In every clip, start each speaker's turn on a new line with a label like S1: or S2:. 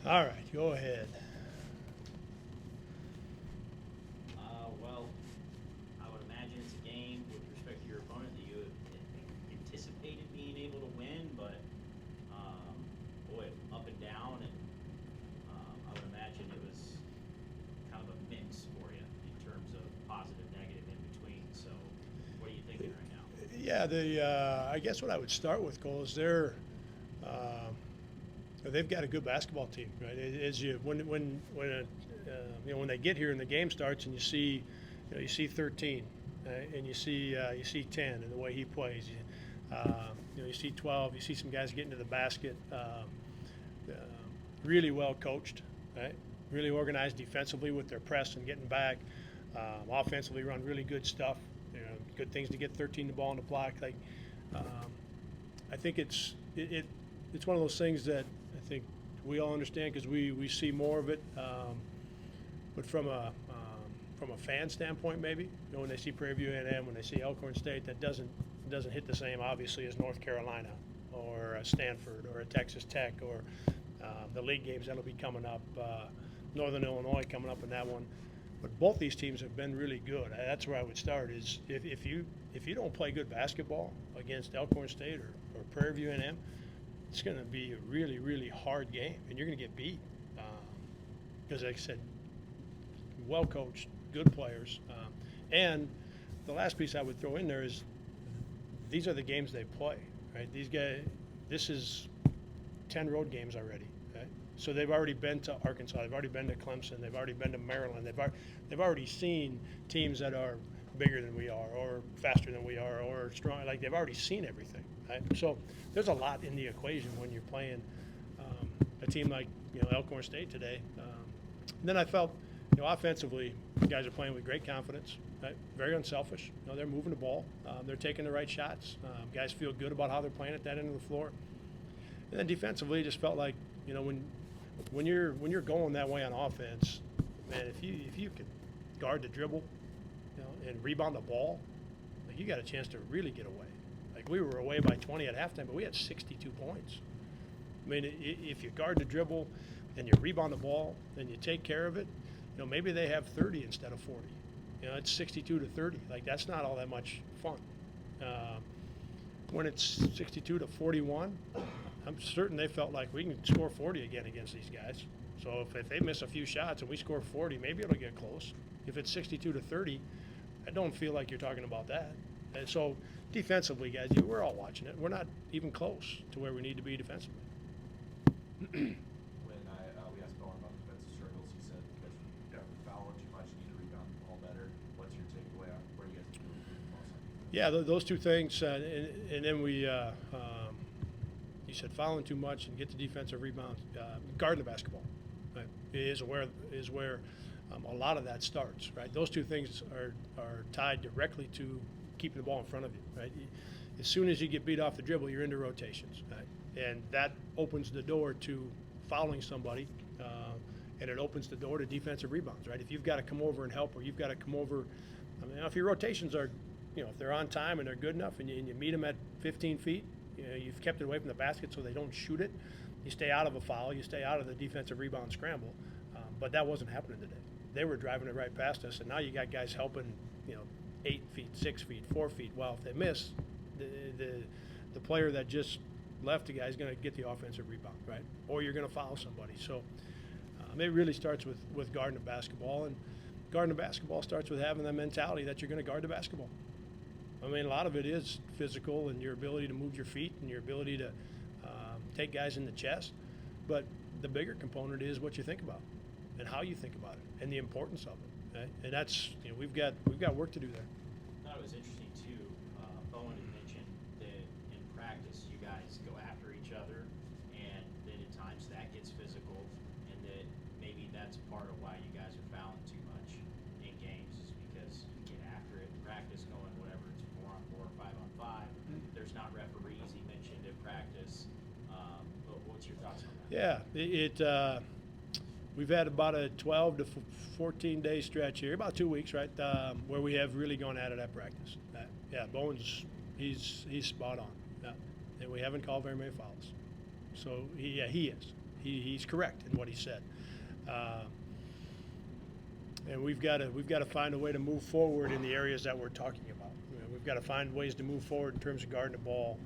S1: All right, go ahead.
S2: Well, I would imagine it's a game with respect to your opponent that you anticipated being able to win, but boy, up and down, and I would imagine it was kind of a mix for you in terms of positive, negative, in between. So, what are you thinking right now?
S1: Yeah, I guess what I would start with, Cole, is um, they've got a good basketball team, right? As you when they get here and the game starts and you see 13, and you see 10 and the way he plays. You see 12. You see some guys getting to the basket. Uh, Really well coached, right? Really organized defensively with their press and getting back. Offensively, run really good stuff. Good things to get 13 the ball in the block. Um, I think it's one of those things that I think we all understand because we see more of it. But from a fan standpoint, maybe when they see Prairie View A&M, when they see Alcorn State, that doesn't hit the same obviously as North Carolina or Stanford or a Texas Tech or the league games that'll be coming up. Northern Illinois coming up in that one. But both these teams have been really good. That's where I would start. Is if you don't play good basketball against Elkhorn State or Prairie View A&M, it's going to be a really really hard game, and you're going to get beat. Because, like I said, well coached, good players, and the last piece I would throw in there is these are the games they play. Right? These guys, this is 10 road games already. Right? So they've already been to Arkansas, they've already been to Clemson, they've already been to Maryland, they've already seen teams that are bigger than we are, or faster than we are, or strong. Like they've already seen everything. Right? So there's a lot in the equation when you're playing a team like Elkhorn State today. Then I felt offensively, the guys are playing with great confidence, right? Very unselfish. They're moving the ball, they're taking the right shots. Guys feel good about how they're playing at that end of the floor. And then defensively, it just felt like when you're going that way on offense, man, if you could guard the dribble, and rebound the ball, like you got a chance to really get away. Like we were away by 20 at halftime, but we had 62 points. I mean, if you guard the dribble and you rebound the ball and you take care of it, maybe they have 30 instead of 40. It's 62 to 30. Like that's not all that much fun. Uh, when it's 62 to 41, I'm certain they felt like we can score 40 again against these guys. So if they miss a few shots and we score 40, maybe it'll get close. If it's 62 to 30, I don't feel like you're talking about that. And so defensively, guys, we're all watching it. We're not even close to where we need to be defensively.
S3: When we asked Bowen about defensive struggles, he said you guys are fouling too much, you need to rebound the ball better. What's your takeaway on where you guys can improve the most on defense?
S1: Yeah, those two things, and then you said fouling too much and get the defensive rebounds, guarding the basketball, right, is where a lot of that starts, right? Those two things are tied directly to keeping the ball in front of you, right? As soon as you get beat off the dribble, you're into rotations, right? And that opens the door to fouling somebody, and it opens the door to defensive rebounds, right? If you've got to come over and help, or you've got to come over, if your rotations are, if they're on time and they're good enough, and you meet them at 15 feet, you've kept it away from the basket so they don't shoot it. You stay out of a foul, you stay out of the defensive rebound scramble, but that wasn't happening today. They were driving it right past us, and now you got guys helping, 8 feet, 6 feet, 4 feet. Well, if they miss, the player that just left the guy is going to get the offensive rebound, right? Or you're going to foul somebody. So it really starts with guarding the basketball, and guarding the basketball starts with having that mentality that you're going to guard the basketball. I mean, a lot of it is physical and your ability to move your feet and your ability to take guys in the chest, but the bigger component is what you think about and how you think about it and the importance of it. Right? And that's we've got work to do there.
S2: I thought it was interesting too. Bowen had mentioned that in practice you guys go after each other, and that at times that gets physical, and that maybe that's part of why you guys are fouling too much in games, is because you get after it in practice, going whatever it's 4-on-4, 5-on-5. There's not referees. He mentioned in practice. But what's your thoughts on that?
S1: Yeah, we've had about a 12 to 14 day stretch here, about 2 weeks, right, where we have really gone at it at practice. Yeah, Bowen's he's spot on. Yeah. And we haven't called very many fouls. So he is. He's correct in what he said. And we've got to find a way to move forward in the areas that we're talking about. We've got to find ways to move forward in terms of guarding the ball,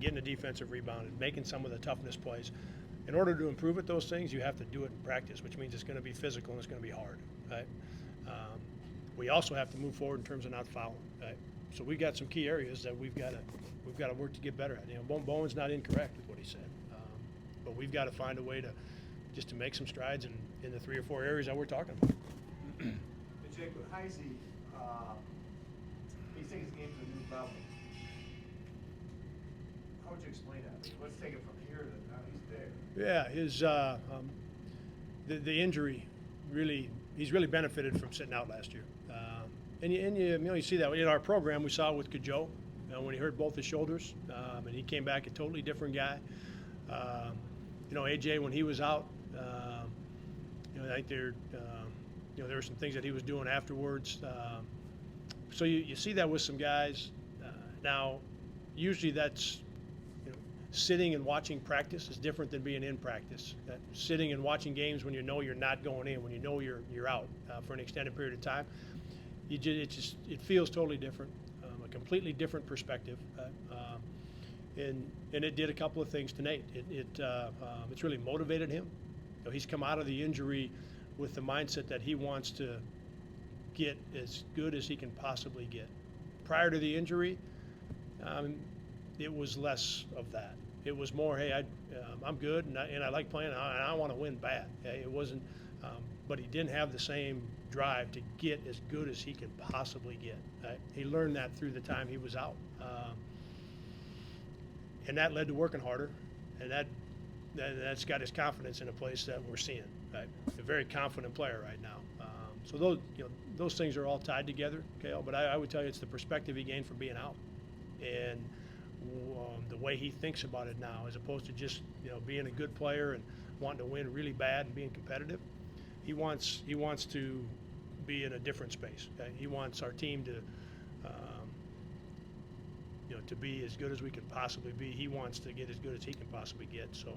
S1: getting a defensive rebound, and making some of the toughness plays. In order to improve at those things, you have to do it in practice, which means it's going to be physical and it's going to be hard. Right? We also have to move forward in terms of not fouling. Right? So we've got some key areas that we've got to work to get better at. Bowen's not incorrect with what he said, but we've got to find a way to just to make some strides in the 3 or 4 areas that we're talking about.
S4: But Jake, with Heisey, he's taking his game to a new level. How would you explain that? I mean, let's take it from here to now he's there.
S1: Yeah, his the injury he's really benefited from sitting out last year, and you see that in our program. We saw it with Kajo when he hurt both his shoulders, and he came back a totally different guy. AJ when he was out, I think there were some things that he was doing afterwards. So you see that with some guys. Now, usually that's sitting and watching practice is different than being in practice. Sitting and watching games when you know you're not going in, when you know you're out for an extended period of time, it feels totally different, a completely different perspective. And it did a couple of things to Nate. It's really motivated him. He's come out of the injury with the mindset that he wants to get as good as he can possibly get. Prior to the injury, it was less of that. It was more, hey, I'm good and I like playing and I want to win bad. It wasn't, but he didn't have the same drive to get as good as he could possibly get. He learned that through the time he was out, and that led to working harder, and that's got his confidence in a place that we're seeing. A very confident player right now. So those things are all tied together, Kale. But I would tell you it's the perspective he gained from being out, and the way he thinks about it now, as opposed to just being a good player and wanting to win really bad and being competitive. He wants to be in a different space. He wants our team to to be as good as we can possibly be. He wants to get as good as he can possibly get. So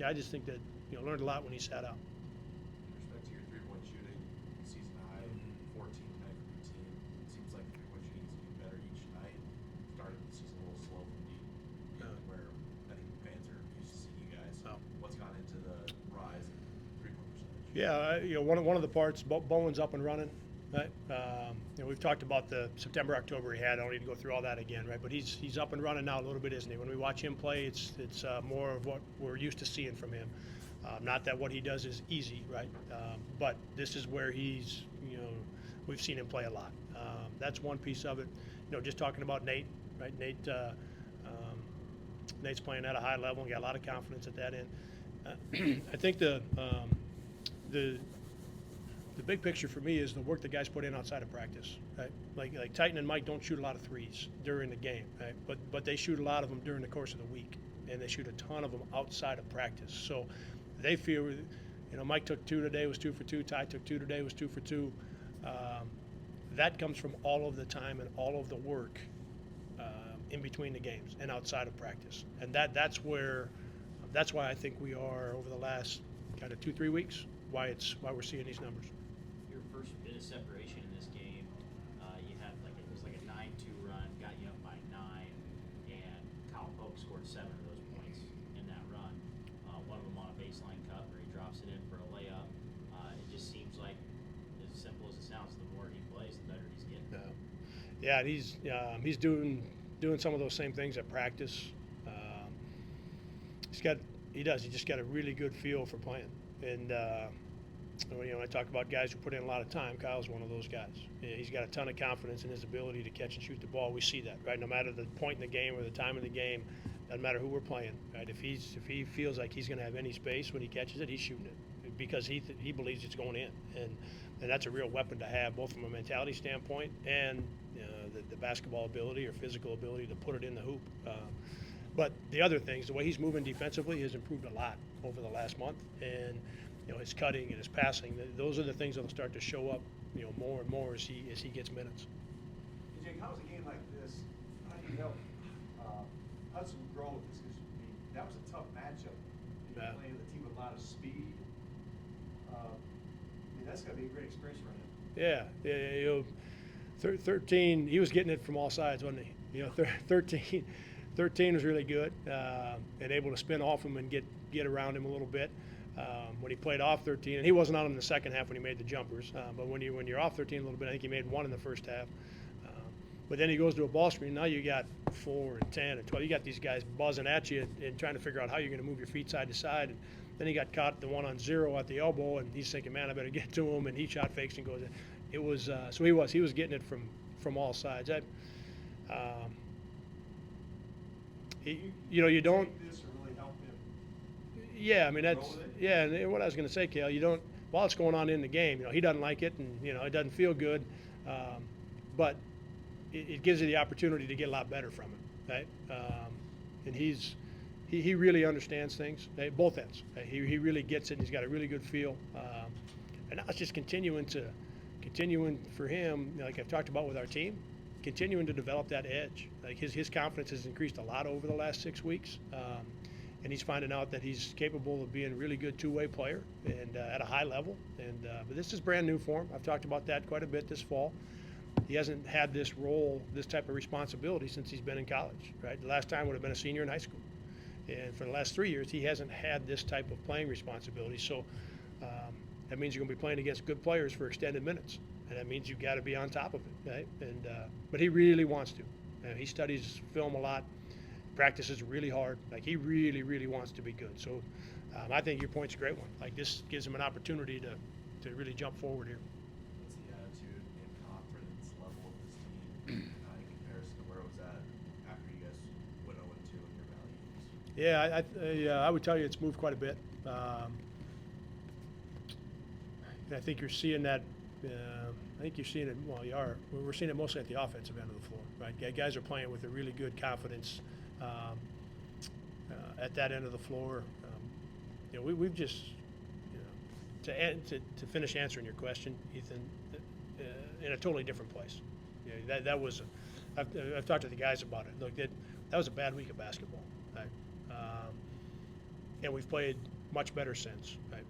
S1: I just think that learned a lot when he sat out.
S3: With respect to your three-point shooting, season high, 14 tonight from your team. It seems like three-point shooting is getting better each night. Started the season a little slow from deep, where I think fans are used to seeing you guys. What's gone into the rise in three-point percentage?
S1: Yeah, one of the parts, Bowen's up and running. Right? We've talked about the September, October he had. I don't need to go through all that again, right? But he's up and running now a little bit, isn't he? When we watch him play, it's more of what we're used to seeing from him. Not that what he does is easy, right? But this is where he's, we've seen him play a lot. That's one piece of it. Just talking about Nate, right? Nate's playing at a high level and got a lot of confidence at that end. I think the big picture for me is the work the guys put in outside of practice. Right? Like Titan and Mike don't shoot a lot of threes during the game, right? But they shoot a lot of them during the course of the week, and they shoot a ton of them outside of practice. So they feel, Mike took 2 today, was 2 for 2. Ty took 2 today, was 2 for 2. That comes from all of the time and all of the work in between the games and outside of practice, and that's why I think we are over the last kind of 2-3 weeks. Why we're seeing these numbers.
S2: Your first bit of separation in this game, you had it was like a 9-2 run, got you up by 9, and Kyle Polk scored 7 of those points in that run. One of them on a baseline cut where he drops it in for a layup. It just seems like, as simple as it sounds, the more he plays, the better he's getting.
S1: Yeah, he's doing some of those same things at practice. He just got a really good feel for playing. And I talk about guys who put in a lot of time. Kyle's one of those guys. He's got a ton of confidence in his ability to catch and shoot the ball. We see that, right? No matter the point in the game or the time of the game, doesn't matter who we're playing, right? If he feels like he's going to have any space when he catches it, he's shooting it because he believes it's going in, and that's a real weapon to have, both from a mentality standpoint and the basketball ability or physical ability to put it in the hoop. But the other things, the way he's moving defensively has improved a lot over the last month, and his cutting and his passing. Those are the things that will start to show up, more and more as he gets minutes.
S4: Hey, Jake, how does a game like this? How do you help Hudson grow with this? Because that was a tough matchup. You're playing a team with a lot of speed. I mean, that's gotta be a great experience for him.
S1: Yeah, 13, he was getting it from all sides, wasn't he? 13 was really good, and able to spin off him and get around him a little bit. When he played off 13, and he wasn't on in the second half when he made the jumpers, but when you're off 13 a little bit, I think he made one in the first half. But then he goes to a ball screen. Now you got 4 and 10 and 12. You got these guys buzzing at you and trying to figure out how you're going to move your feet side to side. And then he got caught the 1-on-0 at the elbow, and he's thinking, man, I better get to him. And he shot fakes and goes in. It was so he was getting it from all sides. You don't.
S4: Take this or really help him.
S1: Yeah, I mean that's
S4: Roll with it?
S1: yeah. And what I was going to say, Kale, you don't while it's going on in the game. He doesn't like it, and it doesn't feel good, but it gives you the opportunity to get a lot better from it, right? And he really understands things, both ends. He really gets it. And he's got a really good feel, and now it's just continuing for him, like I've talked about with our team, continuing to develop that edge. Like his confidence has increased a lot over the last 6 weeks, and he's finding out that he's capable of being a really good two-way player and at a high level. And but this is brand new for him. I've talked about that quite a bit this fall. He hasn't had this role, this type of responsibility since he's been in college, right? The last time would have been a senior in high school. And for the last 3 years, he hasn't had this type of playing responsibility. So that means you're going to be playing against good players for extended minutes. And that means you've got to be on top of it, right? And but he really wants to. He studies film a lot, practices really hard. Like he really, really wants to be good. So I think your point's a great one. Like this gives him an opportunity to really jump forward here.
S3: What's the attitude and confidence level of this team in comparison to where it was at after you guys went 0-2 in your values?
S1: Yeah, I would tell you it's moved quite a bit. And I think you're seeing that. I think you're seeing it. Well, you are. We're seeing it mostly at the offensive end of the floor, right? Guys are playing with a really good confidence at that end of the floor. We've just, to finish answering your question, Ethan, in a totally different place. That was. I've talked to the guys about it. Look, that was a bad week of basketball, right? And we've played much better since, right?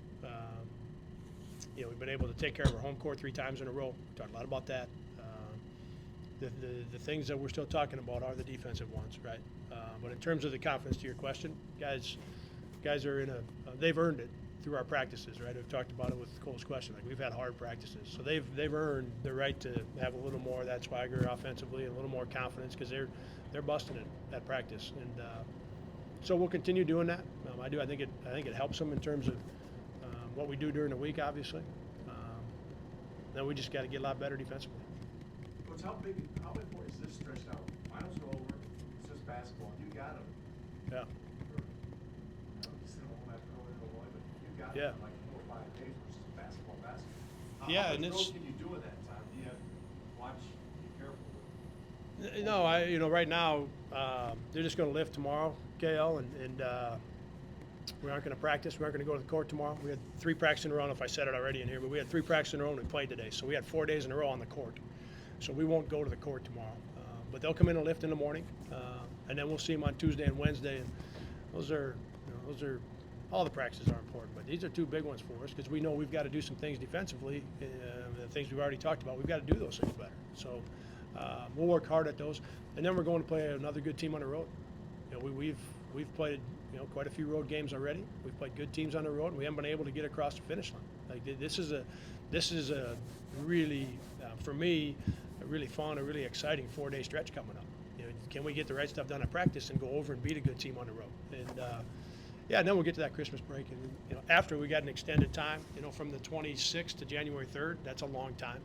S1: We've been able to take care of our home court 3 times in a row. We talked a lot about that. The things that we're still talking about are the defensive ones, right? But in terms of the confidence to your question, guys are they've earned it through our practices, right? We've talked about it with Cole's question. Like we've had hard practices, so they've earned the right to have a little more of that swagger offensively and a little more confidence because they're busting it at practice, and so we'll continue doing that. I think it helps them in terms of what we do during the week, obviously. Then we just got to get a lot better defensively.
S4: Coach, how important is this stretched out? Finals are over, it's just basketball, you got them.
S1: Yeah.
S4: You sit home after going to Illinois, but you got
S1: Yeah.
S4: them like 4 or 5 days versus basketball.
S1: Yeah,
S4: How
S1: and
S4: much
S1: it's-
S4: growth can you do in that time? Do you have to watch, be careful?
S1: No, right now they're just going to lift tomorrow, KL, and we aren't going to practice. We aren't going to go to the court tomorrow. We had 3 practices in a row. I don't know if I said it already in here, but we had 3 practices in a row and we played today. So we had 4 days in a row on the court. So we won't go to the court tomorrow. But they'll come in and lift in the morning, and then we'll see them on Tuesday and Wednesday. And those are all the practices are important, but these are 2 big ones for us because we know we've got to do some things defensively. The things we've already talked about, we've got to do those things better. So we'll work hard at those, and then we're going to play another good team on the road. We've played quite a few road games already. We've played good teams on the road, and we haven't been able to get across the finish line. Like this is a really for me a really fun, a really exciting 4-day stretch coming up. Can we get the right stuff done at practice and go over and beat a good team on the road? And and then we'll get to that Christmas break, and after we got an extended time, from the 26th to January 3rd. That's a long time,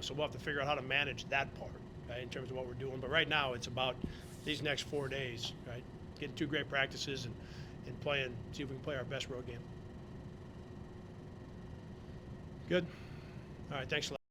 S1: so we'll have to figure out how to manage that part, right, in terms of what we're doing. But right now, it's about these next 4 days, right, getting 2 great practices and playing, see if we can play our best road game. Good. All right, thanks a lot.